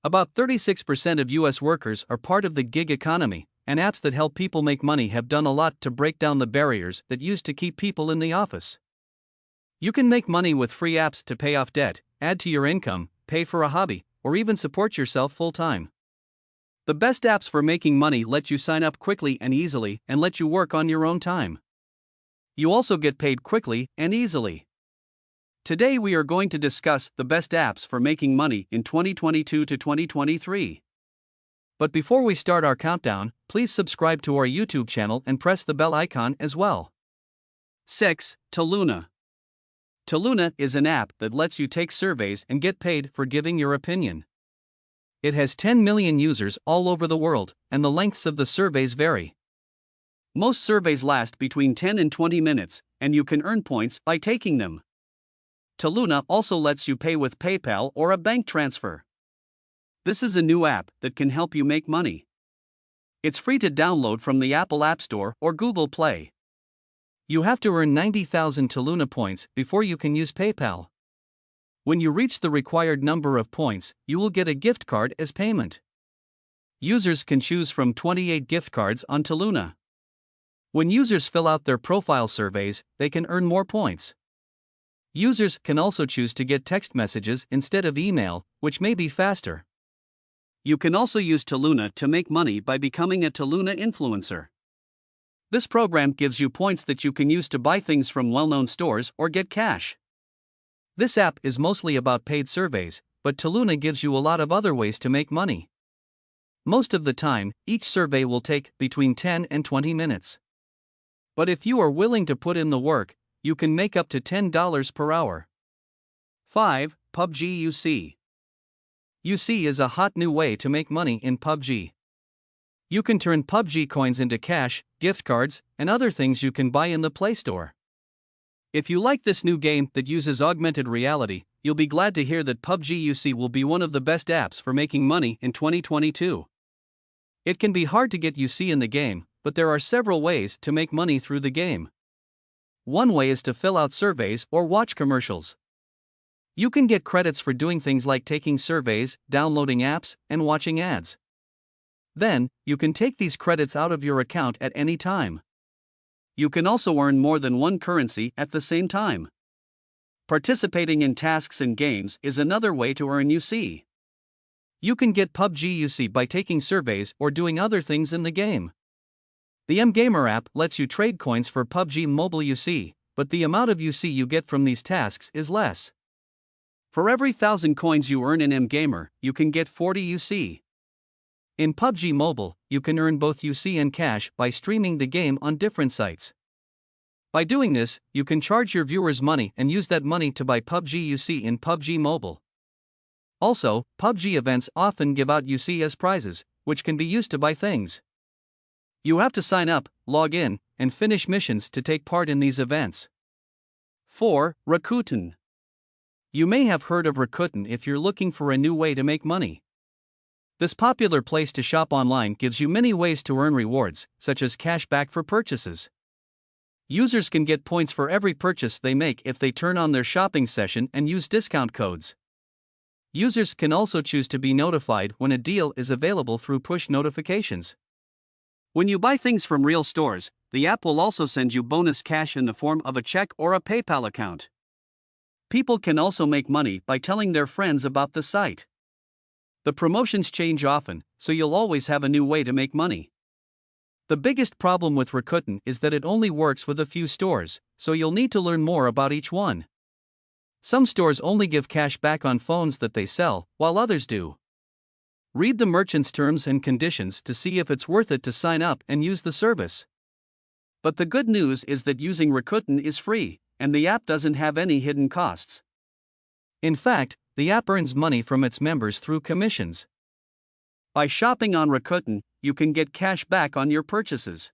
About 36% of US workers are part of the gig economy, and apps that help people make money have done a lot to break down the barriers that used to keep people in the office. You can make money with free apps to pay off debt, add to your income, pay for a hobby, or even support yourself full-time. The best apps for making money let you sign up quickly and easily and let you work on your own time. You also get paid quickly and easily. Today we are going to discuss the best apps for making money in 2022 to 2023. But before we start our countdown, please subscribe to our YouTube channel and press the bell icon as well. 6. Toluna. Toluna is an app that lets you take surveys and get paid for giving your opinion. It has 10 million users all over the world, and the lengths of the surveys vary. Most surveys last between 10 and 20 minutes, and you can earn points by taking them. Toluna also lets you pay with PayPal or a bank transfer. This is a new app that can help you make money. It's free to download from the Apple App Store or Google Play. You have to earn 90,000 Toluna points before you can use PayPal. When you reach the required number of points, you will get a gift card as payment. Users can choose from 28 gift cards on Toluna. When users fill out their profile surveys, they can earn more points. Users can also choose to get text messages instead of email, which may be faster. You can also use Toluna to make money by becoming a Toluna influencer. This program gives you points that you can use to buy things from well-known stores or get cash. This app is mostly about paid surveys, but Toluna gives you a lot of other ways to make money. Most of the time, each survey will take between 10 and 20 minutes. But if you are willing to put in the work, you can make up to $10 per hour. 5. PUBG UC. UC is a hot new way to make money in PUBG. You can turn PUBG coins into cash, gift cards, and other things you can buy in the Play Store. If you like this new game that uses augmented reality, you'll be glad to hear that PUBG UC will be one of the best apps for making money in 2022. It can be hard to get UC in the game, but there are several ways to make money through the game. One way is to fill out surveys or watch commercials. You can get credits for doing things like taking surveys, downloading apps, and watching ads. Then, you can take these credits out of your account at any time. You can also earn more than one currency at the same time. Participating in tasks and games is another way to earn UC. You can get PUBG UC by taking surveys or doing other things in the game. The mGamer app lets you trade coins for PUBG Mobile UC, but the amount of UC you get from these tasks is less. For every 1,000 coins you earn in mGamer, you can get 40 UC. In PUBG Mobile, you can earn both UC and cash by streaming the game on different sites. By doing this, you can charge your viewers money and use that money to buy PUBG UC in PUBG Mobile. Also, PUBG events often give out UC as prizes, which can be used to buy things. You have to sign up, log in, and finish missions to take part in these events. 4. Rakuten. You may have heard of Rakuten if you're looking for a new way to make money. This popular place to shop online gives you many ways to earn rewards, such as cash back for purchases. Users can get points for every purchase they make if they turn on their shopping session and use discount codes. Users can also choose to be notified when a deal is available through push notifications. When you buy things from real stores, the app will also send you bonus cash in the form of a check or a PayPal account. People can also make money by telling their friends about the site. The promotions change often, so you'll always have a new way to make money. The biggest problem with Rakuten is that it only works with a few stores, so you'll need to learn more about each one. Some stores only give cash back on phones that they sell, while others do. Read the merchant's terms and conditions to see if it's worth it to sign up and use the service. But the good news is that using Rakuten is free, and the app doesn't have any hidden costs. In fact, the app earns money from its members through commissions. By shopping on Rakuten, you can get cash back on your purchases.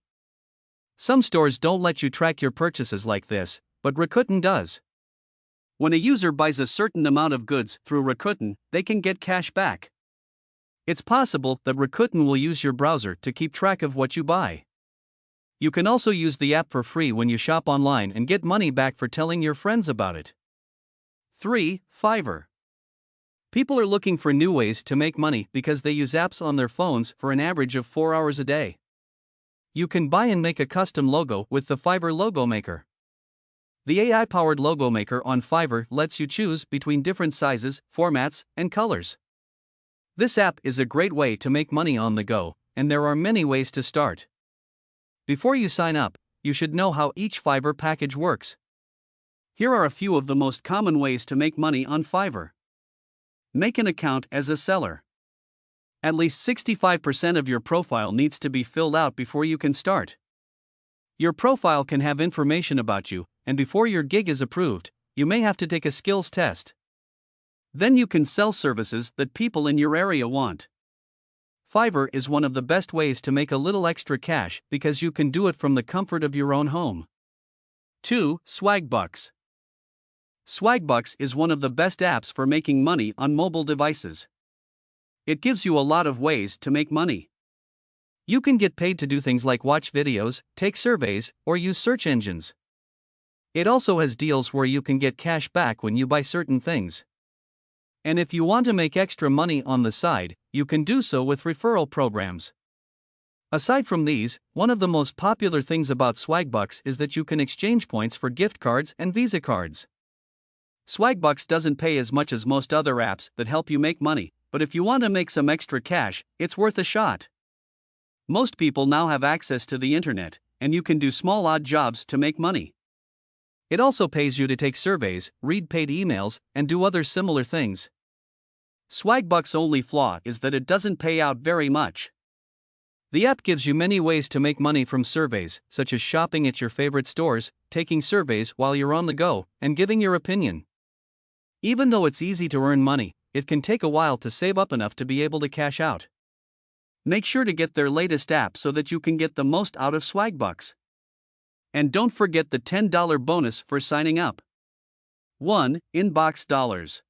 Some stores don't let you track your purchases like this, but Rakuten does. When a user buys a certain amount of goods through Rakuten, they can get cash back. It's possible that Rakuten will use your browser to keep track of what you buy. You can also use the app for free when you shop online and get money back for telling your friends about it. 3. Fiverr. People are looking for new ways to make money because they use apps on their phones for an average of 4 hours a day. You can buy and make a custom logo with the Fiverr Logo Maker. The AI-powered logo maker on Fiverr lets you choose between different sizes, formats, and colors. This app is a great way to make money on the go, and there are many ways to start. Before you sign up, you should know how each Fiverr package works. Here are a few of the most common ways to make money on Fiverr. Make an account as a seller. At least 65% of your profile needs to be filled out before you can start. Your profile can have information about you, and before your gig is approved, you may have to take a skills test. Then you can sell services that people in your area want. Fiverr is one of the best ways to make a little extra cash because you can do it from the comfort of your own home. 2. Swagbucks. Swagbucks is one of the best apps for making money on mobile devices. It gives you a lot of ways to make money. You can get paid to do things like watch videos, take surveys, or use search engines. It also has deals where you can get cash back when you buy certain things. And if you want to make extra money on the side, you can do so with referral programs. Aside from these, one of the most popular things about Swagbucks is that you can exchange points for gift cards and Visa cards. Swagbucks doesn't pay as much as most other apps that help you make money, but if you want to make some extra cash, it's worth a shot. Most people now have access to the internet, and you can do small odd jobs to make money. It also pays you to take surveys, read paid emails, and do other similar things. Swagbucks' only flaw is that it doesn't pay out very much. The app gives you many ways to make money from surveys, such as shopping at your favorite stores, taking surveys while you're on the go, and giving your opinion. Even though it's easy to earn money, it can take a while to save up enough to be able to cash out. Make sure to get their latest app so that you can get the most out of Swagbucks. And don't forget the $10 bonus for signing up. 1. Inbox Dollars.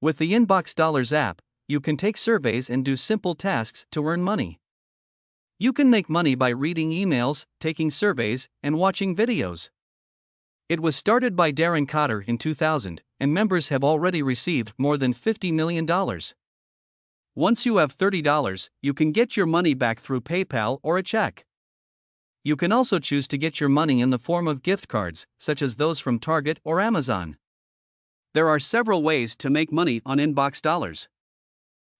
With the Inbox Dollars app, you can take surveys and do simple tasks to earn money. You can make money by reading emails, taking surveys, and watching videos. It was started by Darren Cotter in 2000, and members have already received more than $50 million. Once you have $30, you can get your money back through PayPal or a check. You can also choose to get your money in the form of gift cards, such as those from Target or Amazon. There are several ways to make money on Inbox Dollars.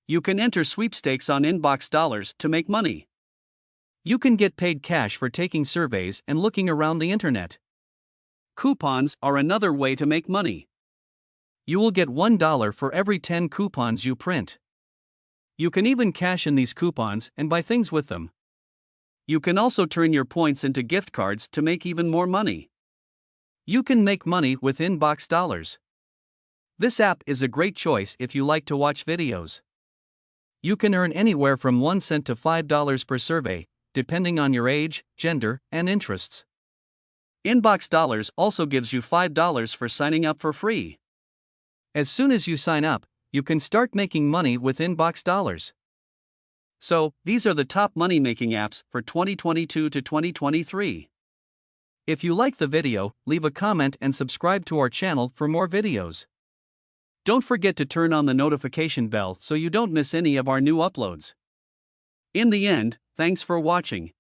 You can enter sweepstakes on Inbox Dollars to make money. You can get paid cash for taking surveys and looking around the internet. Coupons are another way to make money. You will get $1 for every 10 coupons you print. You can even cash in these coupons and buy things with them. You can also turn your points into gift cards to make even more money. You can make money with Inbox Dollars. This app is a great choice if you like to watch videos. You can earn anywhere from 1 cent to $5 per survey, depending on your age, gender, and interests. Inbox Dollars also gives you $5 for signing up for free. As soon as you sign up, you can start making money with Inbox Dollars. So, these are the top money-making apps for 2022 to 2023. If you like the video, leave a comment and subscribe to our channel for more videos. Don't forget to turn on the notification bell so you don't miss any of our new uploads. In the end, thanks for watching.